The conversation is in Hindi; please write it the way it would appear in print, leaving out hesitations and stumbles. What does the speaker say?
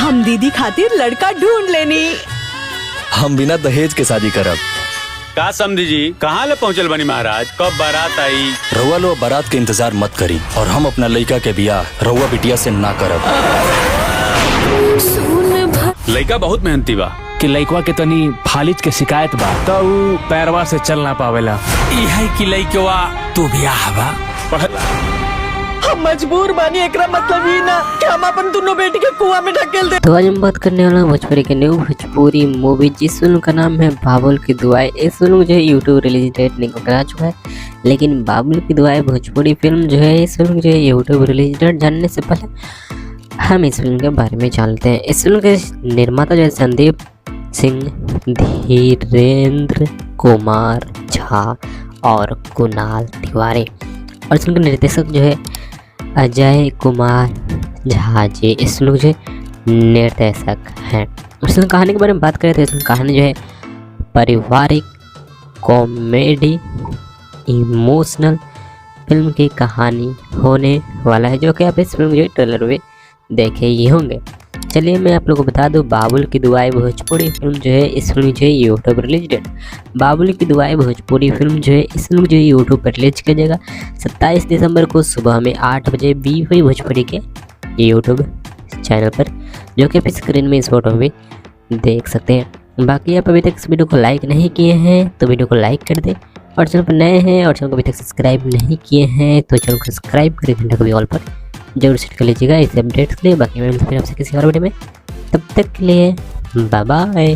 हम दीदी खातिर लड़का ढूंढ लेनी। हम बिना दहेज के शादी करब। का समझी जी, कहाँ ले पहुँचल बनी महाराज? कब बारात आई? रउआ लो बारात के इंतजार मत करी और हम अपना लड़का के बियाह रउआ बिटिया से ना करब। लड़का बहुत मेहनती बा कि लइकवा के तनी फालिज के शिकायत बा तो ऊ पैरवा से चल ना पावेला। इहे कि लइकवा तू बियाह बा हम मजबूर बानी, एकरा मतलब ही ना कि हम अपन दोनों बेटी के कुआं में ढकेल दे। तो आज हम बात करने वाला भोजपुरी के न्यू भोजपुरी मूवी जिस फिल्म का नाम है बाबुल की दुआएं। इस फिल्म जो है यूट्यूब रिलीज डेट निकल कर आ चुका है, लेकिन बाबुल की दुआएं भोजपुरी फिल्म जो है, इस फिल्म जो है यूट्यूब रिलीज डेट जानने से पहले हम इस फिल्म के बारे में जानते हैं। इस फिल्म के निर्माता जो है संदीप सिंह, धीरेन्द्र कुमार झा और कुणाल तिवारी, और इस फिल्म के निर्देशक जो है अजय कुमार झा जी। इस फिल्म जो है निर्देशक हैं। इस फिल्म कहानी के बारे में बात करें तो इस कहानी जो है पारिवारिक कॉमेडी इमोशनल फिल्म की कहानी होने वाला है, जो कि आप इस फिल्म जो है ट्रेलर में देखे ही होंगे। चलिए मैं आप लोगों को बता दूं, बाबुल की दुआएं भोजपुरी फिल्म जो है, इस फिल्म जो है यूट्यूब रिलीज डेट बाबुल की दुआएं भोजपुरी फिल्म जो है, इस फिल्म जो है यूट्यूब पर रिलीज किया जाएगा 27 दिसंबर को सुबह में 8 बजे बी हुई भोजपुरी के यूट्यूब चैनल पर, जो कि आप स्क्रीन में इस फोटो में देख सकते हैं। बाकी आप अभी तक इस वीडियो को लाइक नहीं किए हैं तो वीडियो को लाइक कर दें, और चैनल पर नए हैं और चैनल को अभी तक सब्सक्राइब नहीं किए हैं तो चैनल को सब्सक्राइब करें, घंटे को भी ऑल पर जरूर सेट कर लीजिएगा इस अपडेट्स के लिए। बाकी मैं मिलते हैं आपसे किसी और वीडियो में, तब तक के लिए बाय बाय।